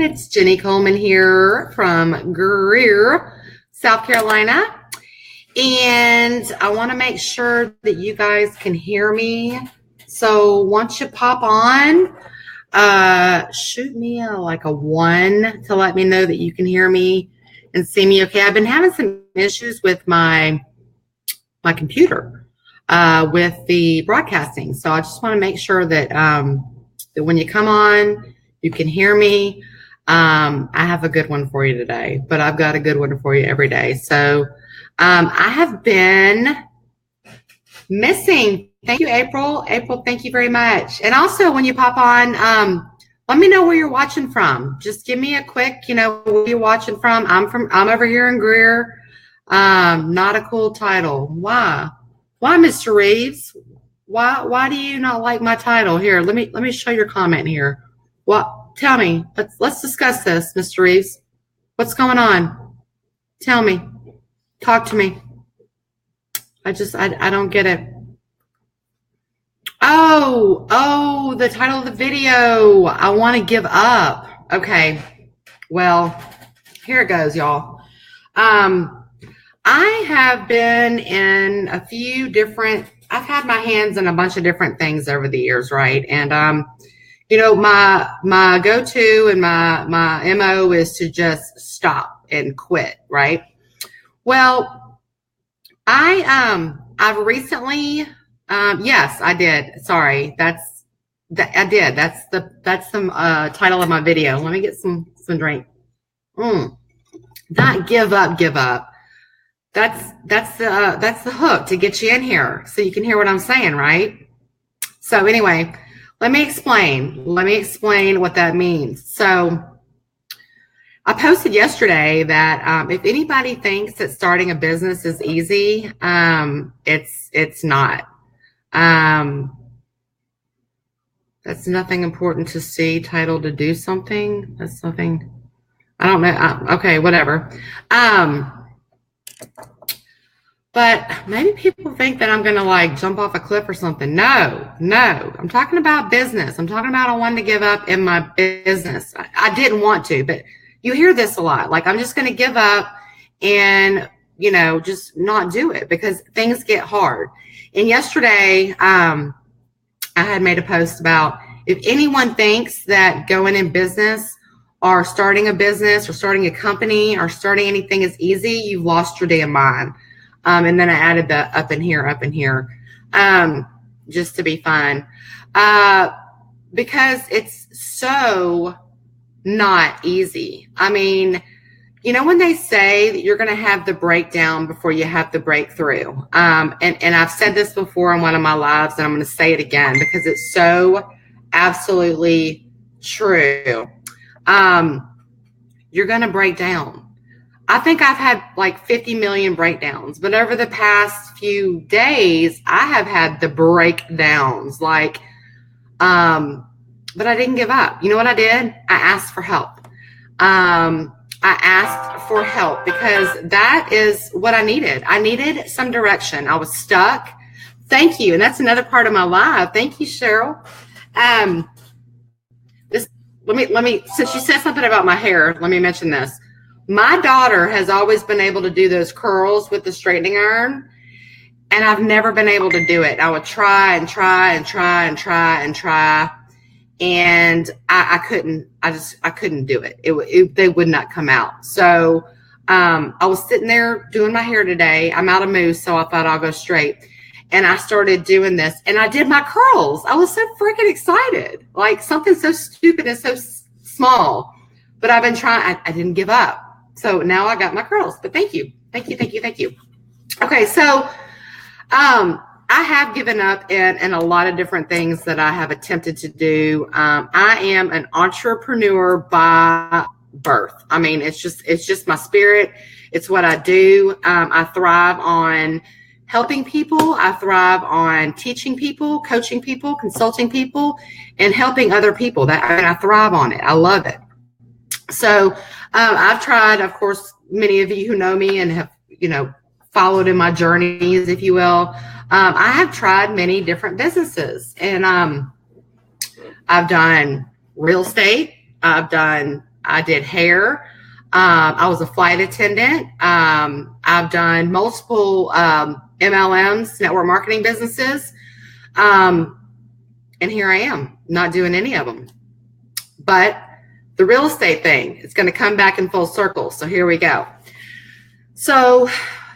It's Jenny Coleman here from Greer, South Carolina. And I want to make sure that you guys can hear me. So once you pop on, shoot me a 1 to let me know that you can hear me and see me okay. I've been having some issues with my computer with the broadcasting. So I just want to make sure that that when you come on, you can hear me. I have a good one for you today, but I've got a good one for you every day. So I have been missing. Thank you, April. April, thank you very much. And also, when you pop on, let me know where you're watching from. Just give me a quick, where you're watching from. I'm over here in Greer. Not a cool title. Why, Mr. Reeves? Why do you not like my title? Here, let me show your comment here. Tell me. Let's discuss this, Mr. Reeves. What's going on? Tell me. Talk to me. I don't get it. Oh, the title of the video. I want to give up. Okay. Well, here it goes, y'all. I have been in a few different, I've had my hands in a bunch of different things over the years, right? And, my go-to and my MO is to just stop and quit, right? Well, I've recently, yes, I did. Sorry. I did. That's the title of my video. Let me get some drink. Not give up. That's the hook to get you in here so you can hear what I'm saying, right? So anyway, let me explain what that means. So I posted yesterday that if anybody thinks that starting a business is easy, it's not. That's nothing important to see title to do something. That's something, I don't know. Okay, whatever. But maybe people think that I'm going to jump off a cliff or something. No. I'm talking about business. I'm talking about I wanted to give up in my business. I didn't want to, but you hear this a lot. I'm just going to give up and, just not do it because things get hard. And yesterday, I had made a post about if anyone thinks that going in business or starting a business or starting a company or starting anything is easy, you've lost your damn mind. And then I added the up in here, just to be fun, because it's so not easy. I mean, when they say that you're going to have the breakdown before you have the breakthrough, and I've said this before on one of my lives, and I'm going to say it again because it's so absolutely true. You're going to break down. I think I've had 50 million breakdowns, but over the past few days, I have had the breakdowns, but I didn't give up. You know what I did? I asked for help. I asked for help because that is what I needed. I needed some direction. I was stuck. Thank you. And that's another part of my life. Thank you, Cheryl. Let me, since you said something about my hair, let me mention this. My daughter has always been able to do those curls with the straightening iron, and I've never been able to do it. I would try, and I couldn't do it. They would not come out. So I was sitting there doing my hair today. I'm out of mousse, so I thought I'll go straight. And I started doing this, and I did my curls. I was so freaking excited, something so stupid and so small. But I've been trying. I didn't give up. So now I got my curls, but thank you. Okay. So, I have given up in a lot of different things that I have attempted to do. I am an entrepreneur by birth. I mean, it's just my spirit. It's what I do. I thrive on helping people. I thrive on teaching people, coaching people, consulting people, and helping other people. I thrive on it. I love it. So I've tried, of course, many of you who know me and have, followed in my journeys, if you will. I have tried many different businesses, and I've done real estate. I've done I did hair. I was a flight attendant. I've done multiple MLMs, network marketing businesses. And here I am, not doing any of them. But the real estate thing, it's going to come back in full circle. So here we go. So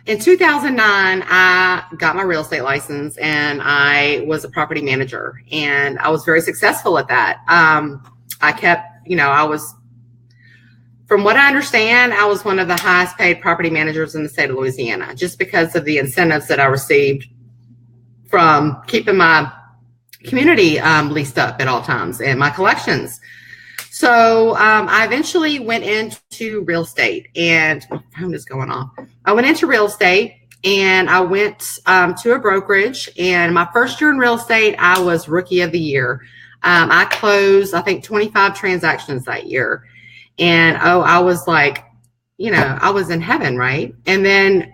in 2009, I got my real estate license and I was a property manager, and I was very successful at that. I kept, from what I understand, I was one of the highest paid property managers in the state of Louisiana, just because of the incentives that I received from keeping my community leased up at all times and my collections. So I eventually went into real estate, and my phone is going off. I went into real estate, and I went to a brokerage, and my first year in real estate, I was rookie of the year. I closed, I think, 25 transactions that year. And, I was like, I was in heaven, right? And then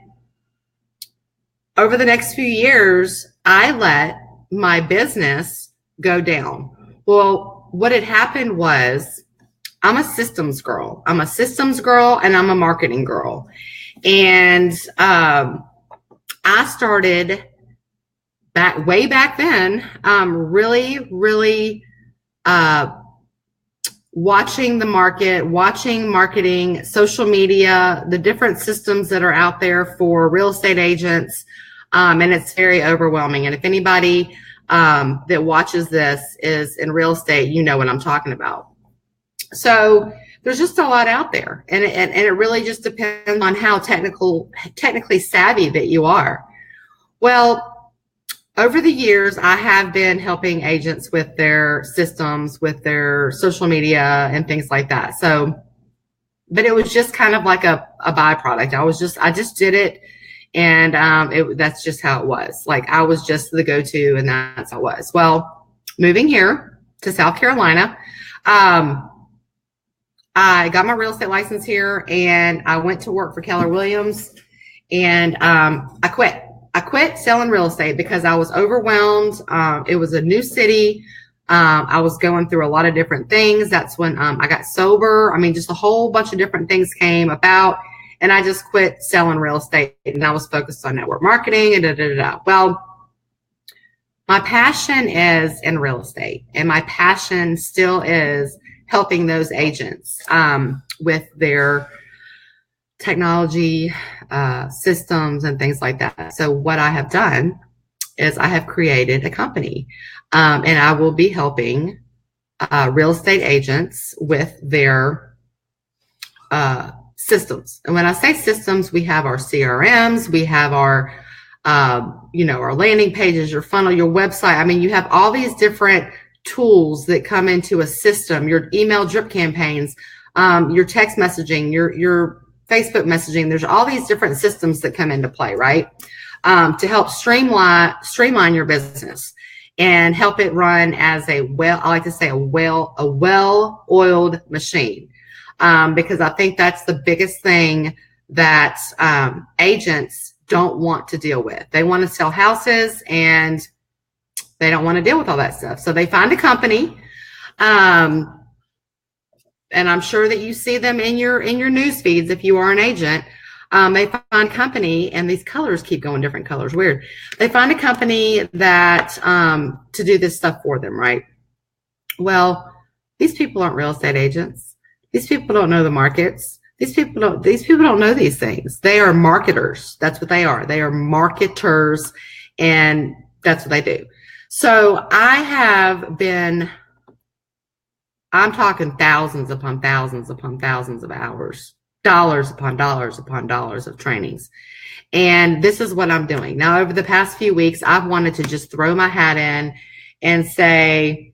over the next few years, I let my business go down. Well, what had happened was, I'm a systems girl. I'm a systems girl and I'm a marketing girl. And I started way back then, really watching the market, watching marketing, social media, the different systems that are out there for real estate agents. And it's very overwhelming. And if anybody that watches this is in real estate, you know what I'm talking about. So there's just a lot out there, and it really just depends on how technically savvy that you are. Well, over the years, I have been helping agents with their systems, with their social media and things like that. So, but it was just kind of like a byproduct. I just did it. And that's just how it was. Like, I was just the go-to, and that's how it was. Well, moving here to South Carolina, I got my real estate license here, and I went to work for Keller Williams, and I quit. I quit selling real estate because I was overwhelmed. It was a new city. I was going through a lot of different things. That's when I got sober. I mean, just a whole bunch of different things came about. And I just quit selling real estate, and I was focused on network marketing and Well, my passion is in real estate, and my passion still is helping those agents with their technology systems and things like that. So what I have done is I have created a company, and I will be helping real estate agents with their systems. And when I say systems, we have our CRMs, we have our, our landing pages, your funnel, your website. I mean, you have all these different tools that come into a system, your email drip campaigns, your text messaging, your Facebook messaging. There's all these different systems that come into play, right? To help streamline your business and help it run as I like to say, a well-oiled machine. Because I think that's the biggest thing that agents don't want to deal with. They want to sell houses, and they don't want to deal with all that stuff. So they find a company, and I'm sure that you see them in your news feeds if you are an agent. They find company, and these colors keep going different colors. Weird. They find a company that to do this stuff for them, right? Well, these people aren't real estate agents. These people don't know the markets. These people don't know these things. They are marketers. That's what they are. They are marketers, and that's what they do. So I'm talking thousands upon thousands upon thousands of hours, dollars upon dollars upon dollars of trainings. And this is what I'm doing. Now, over the past few weeks, I've wanted to just throw my hat in and say,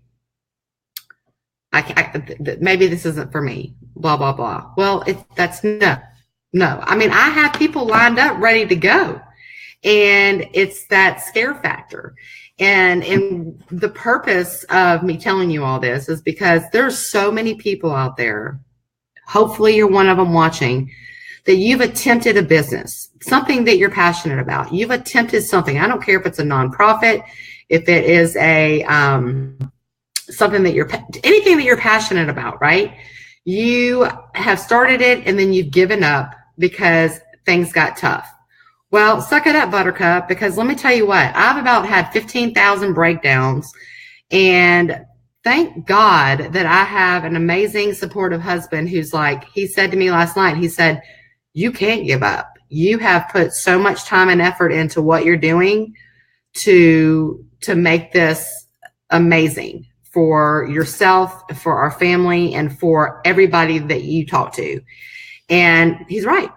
maybe this isn't for me, blah, blah, blah. Well, no. I mean, I have people lined up ready to go, and it's that scare factor. And the purpose of me telling you all this is because there's so many people out there. Hopefully you're one of them watching, that you've attempted a business, something that you're passionate about. You've attempted something. I don't care if it's a nonprofit, if it is a, something that anything that you're passionate about, right? You have started it and then you've given up because things got tough. Well, suck it up, Buttercup, because let me tell you what, I've about had 15,000 breakdowns, and thank God that I have an amazing, supportive husband who's like, he said to me last night, he said, you can't give up. You have put so much time and effort into what you're doing to make this amazing for yourself, for our family, and for everybody that you talk to. And he's right.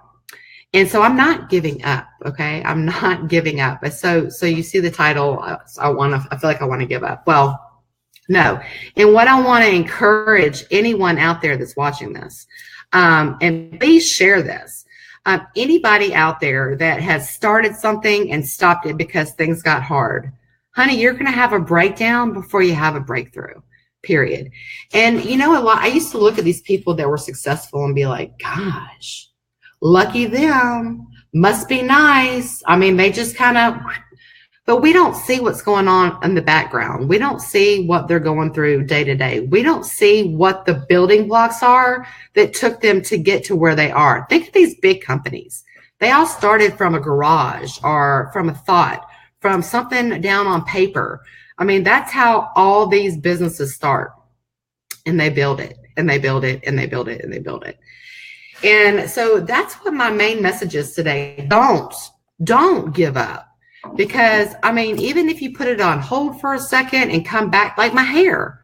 And so I'm not giving up. Okay. I'm not giving up. So you see the title. I feel like I want to give up. Well, no. And what I want to encourage anyone out there that's watching this, and please share this. Anybody out there that has started something and stopped it because things got hard, honey, you're going to have a breakdown before you have a breakthrough, period. And you know, I used to look at these people that were successful and be like, gosh, lucky them, must be nice. I mean, they just kind of, but we don't see what's going on in the background. We don't see what they're going through day to day. We don't see what the building blocks are that took them to get to where they are. Think of these big companies. They all started from a garage or from a thought, from something down on paper. I mean, that's how all these businesses start. And they build it, and they build it, and they build it, and they build it. And so that's what my main message is today. Don't give up. Because, I mean, even if you put it on hold for a second and come back, like my hair.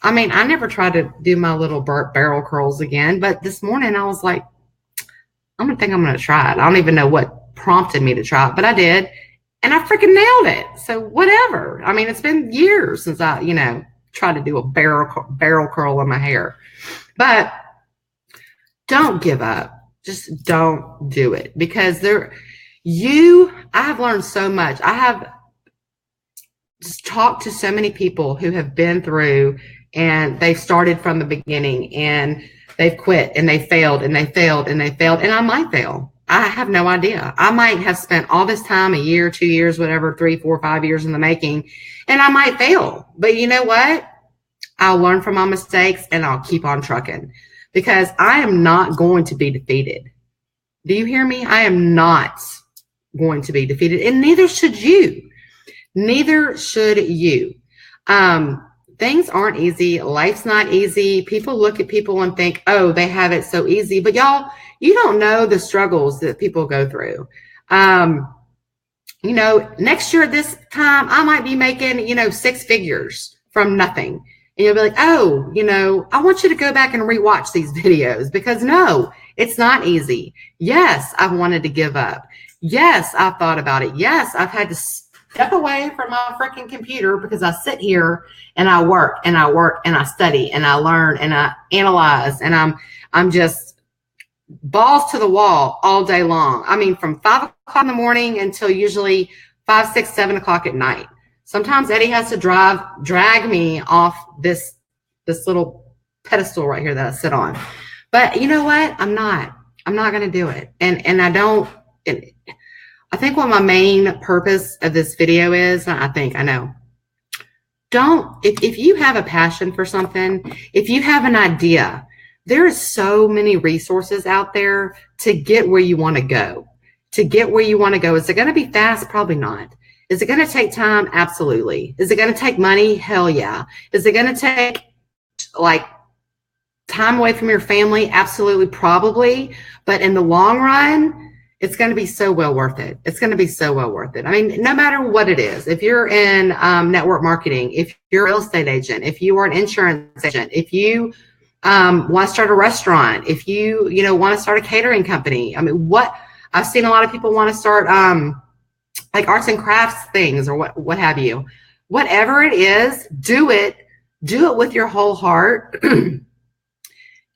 I mean, I never tried to do my little barrel curls again. But this morning I was like, I'm going to try it. I don't even know what prompted me to try it, but I did. And I freaking nailed it. So whatever. I mean, it's been years since I, tried to do a barrel curl in my hair. But don't give up. Just don't do it. Because I have learned so much. I have just talked to so many people who have been through, and they've started from the beginning, and they've quit, and they failed, and they failed, and they failed. And I might fail. I have no idea. I might have spent all this time, a year, 2 years, whatever, 3, 4, 5 years in the making, and I might fail. But you know what? I'll learn from my mistakes, and I'll keep on trucking, because I am not going to be defeated. Do you hear me? I am not going to be defeated, and neither should you. Neither should you. Things aren't easy. Life's not easy. People look at people and think, oh, they have it so easy. But y'all, you don't know the struggles that people go through. Next year at this time, I might be making, 6 figures from nothing. And you'll be like, oh, I want you to go back and rewatch these videos, because no, it's not easy. Yes, I've wanted to give up. Yes, I've thought about it. Yes, I've had to step away from my freaking computer, because I sit here and I work and I work and I study and I learn and I analyze, and I'm just balls to the wall all day long. I mean, from 5 o'clock in the morning until usually 5, 6, 7 o'clock at night. Sometimes Eddie has to drag me off this little pedestal right here that I sit on. But you know what? I'm not going to do it. And I don't. I think what my main purpose of this video is, I know. If you have a passion for something, if you have an idea, there are so many resources out there to get where you want to go. Is it going to be fast? Probably not. Is it going to take time? Absolutely. Is it going to take money? Hell yeah. Is it going to take time away from your family? Absolutely, probably. But in the long run, it's going to be so well worth it. It's going to be so well worth it. I mean, no matter what it is, if you're in network marketing, if you're a real estate agent, if you are an insurance agent, if you want to start a restaurant, if you want to start a catering company. I mean, I've seen a lot of people want to start like arts and crafts things or what have you. Whatever it is, do it with your whole heart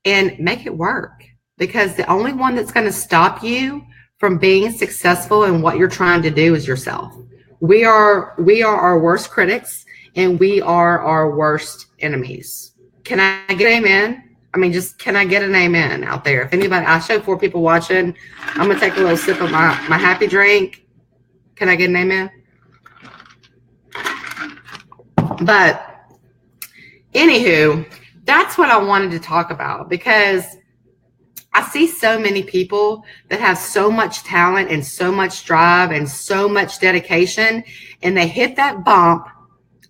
and make it work, because the only one that's going to stop you from being successful in what you're trying to do is yourself. We are our worst critics, and we are our worst enemies. Can I get an amen? I mean, can I get an amen out there? If anybody, I showed 4 people watching. I'm going to take a little sip of my happy drink. Can I get an amen? But anywho, that's what I wanted to talk about, because I see so many people that have so much talent and so much drive and so much dedication, and they hit that bump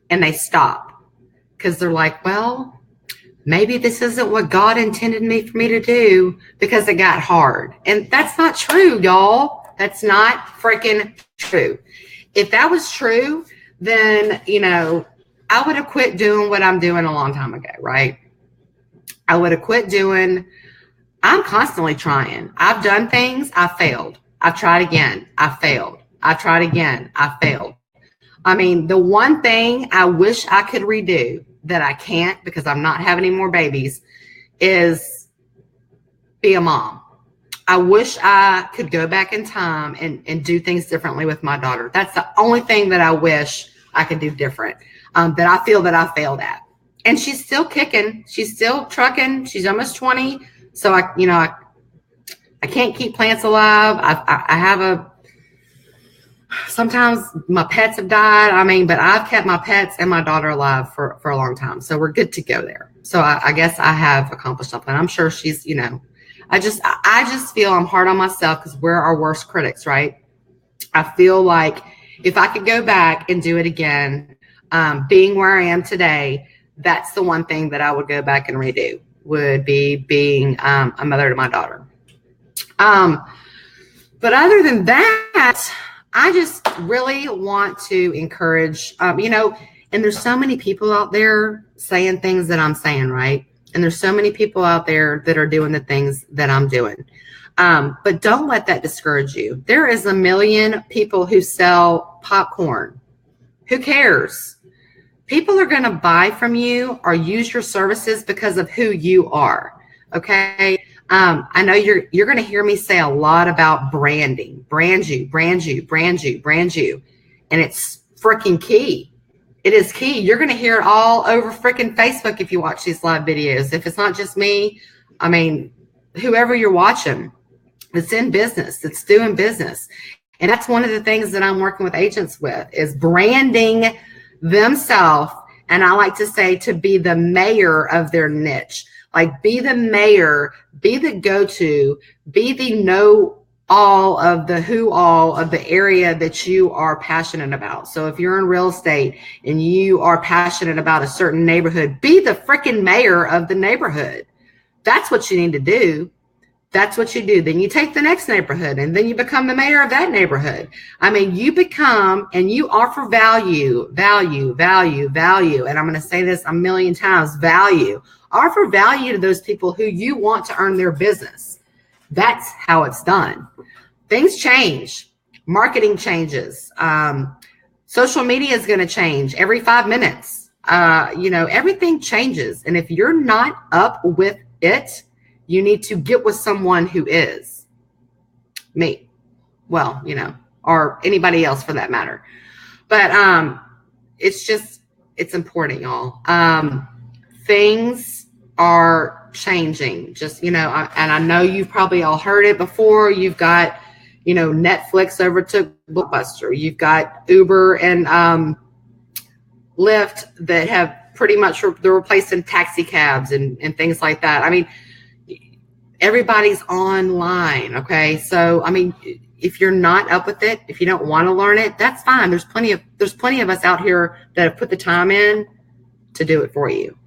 and they stop because they're like, well, maybe this isn't what God intended for me to do because it got hard. And that's not true, y'all. That's not freaking true. If that was true, then, I would have quit doing what I'm doing a long time ago, right? I would have quit doing. I'm constantly trying. I've done things. I failed. I've tried again. I failed. I tried again. I failed. I mean, the one thing I wish I could redo that I can't because I'm not having any more babies is be a mom. I wish I could go back in time and do things differently with my daughter. That's the only thing that I wish I could do different, that I feel that I failed at. And she's still kicking. She's still trucking. She's almost 20. So I can't keep plants alive. I have sometimes my pets have died. But I've kept my pets and my daughter alive for a long time. So we're good to go there. So I guess I have accomplished something. I'm sure she's, I just feel I'm hard on myself because we're our worst critics, right? I feel like if I could go back and do it again, being where I am today, that's the one thing that I would go back and redo, would be being a mother to my daughter. But other than that, I just really want to encourage, and there's so many people out there saying things that I'm saying, right? And there's so many people out there that are doing the things that I'm doing. But don't let that discourage you. There is a million people who sell popcorn. Who cares? People are going to buy from you or use your services because of who you are. Okay. I know you're going to hear me say a lot about branding, brand you. And it's freaking key. It is key. You're going to hear it all over freaking Facebook if you watch these live videos. If it's not just me, whoever you're watching that's in business, that's doing business. And that's one of the things that I'm working with agents with is branding themselves. And I like to say to be the mayor of their niche, like be the mayor, be the go-to, be the know all of the area that you are passionate about. So if you're in real estate and you are passionate about a certain neighborhood, be the freaking mayor of the neighborhood. That's what you need to do. That's what you do. Then you take the next neighborhood and then you become the mayor of that neighborhood. You become and you offer value. And I'm going to say this a million times, value. Offer value to those people who you want to earn their business. That's how it's done. Things change. Marketing changes. Social media is going to change every 5 minutes. Everything changes. And if you're not up with it, you need to get with someone who is. Me. Well, or anybody else for that matter. But it's important, y'all. Things are changing. And I know you've probably all heard it before. You've got, Netflix overtook Blockbuster. You've got Uber and Lyft that have pretty much they're replacing taxi cabs and things like that. Everybody's online. Okay. So, if you're not up with it, if you don't want to learn it, that's fine. There's plenty of us out here that have put the time in to do it for you.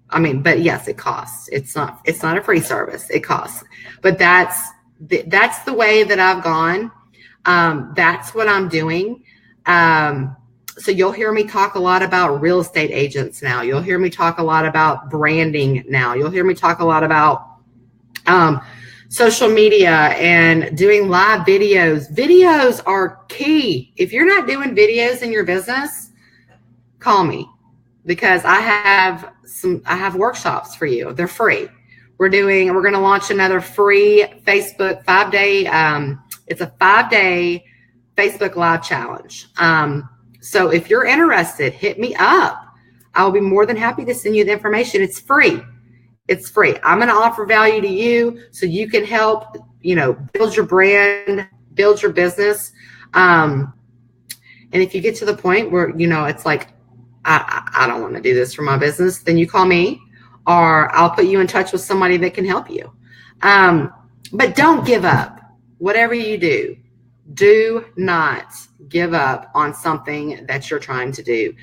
But yes, it costs. It's not a free service. It costs, but that's the way that I've gone. That's what I'm doing. So you'll hear me talk a lot about real estate agents now. You'll hear me talk a lot about branding now. You'll hear me talk a lot about social media and doing live videos. Videos are key. If you're not doing videos in your business, call me because I have workshops for you. They're free. We're going to launch another free Facebook 5-day. It's a 5-day Facebook live challenge. So if you're interested, hit me up. I'll be more than happy to send you the information. It's free. It's free. I'm going to offer value to you so you can help, build your brand, build your business. And if you get to the point where, it's like, I don't want to do this for my business, then you call me or I'll put you in touch with somebody that can help you. But don't give up. Whatever you do not give up on something that you're trying to do.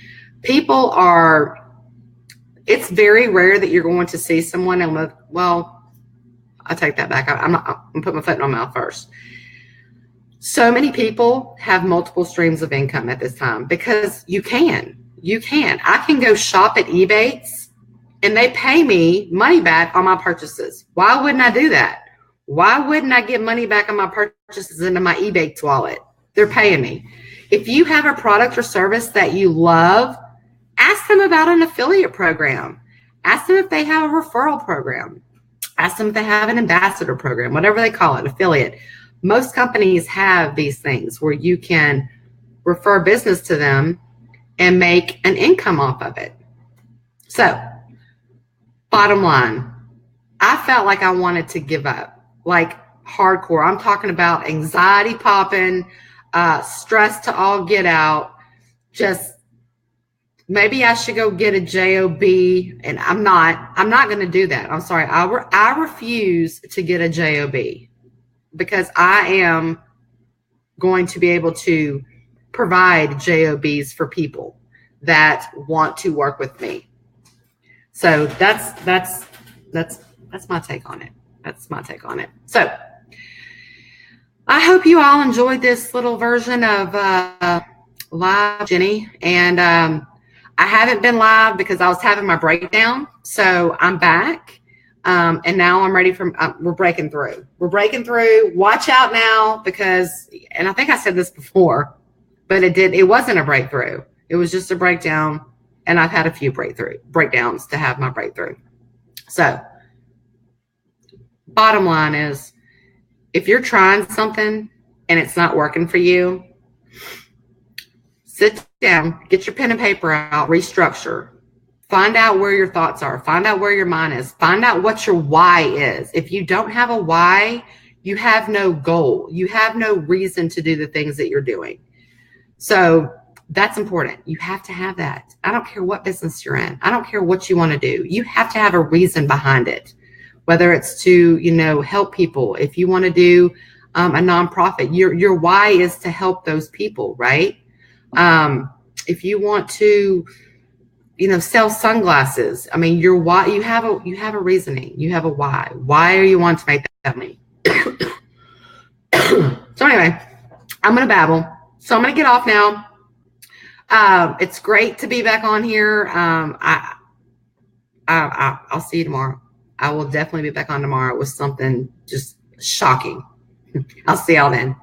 It's very rare that you're going to see someone and, well, I take that back. I'm going to put my foot in my mouth first. So many people have multiple streams of income at this time because you can. I can go shop at Ebates and they pay me money back on my purchases. Why wouldn't I do that? Why wouldn't I get money back on my purchases into my Ebates wallet? They're paying me. If you have a product or service that you love, ask them about an affiliate program. Ask them if they have a referral program. Ask them if they have an ambassador program, whatever they call it, affiliate. Most companies have these things where you can refer business to them and make an income off of it. So, bottom line, I felt like I wanted to give up, like hardcore. I'm talking about anxiety popping, stress to all get out. Just maybe I should go get a job, and I'm not going to do that. I'm sorry. I refuse to get a job because I am going to be able to provide jobs for people that want to work with me. So that's my take on it. That's my take on it. So I hope you all enjoyed this little version of Live Jenny. And I haven't been live because I was having my breakdown. So I'm back. And now I'm ready for, we're breaking through. We're breaking through. Watch out now because, and I think I said this before, but it wasn't a breakthrough. It was just a breakdown. And I've had a few breakdowns to have my breakthrough. So bottom line is, if you're trying something and it's not working for you, sit down, get your pen and paper out, restructure. Find out where your thoughts are. Find out where your mind is. Find out what your why is. If you don't have a why, you have no goal. You have no reason to do the things that you're doing. So that's important. You have to have that. I don't care what business you're in. I don't care what you want to do. You have to have a reason behind it, whether it's to, help people. If you want to do a nonprofit, your why is to help those people, right? If you want to, sell sunglasses. I mean, your why, you have a reasoning. You have a why. Why are you wanting to make that money? So anyway, I'm going to babble. So I'm going to get off now. It's great to be back on here. I'll see you tomorrow. I will definitely be back on tomorrow with something just shocking. I'll see y'all then.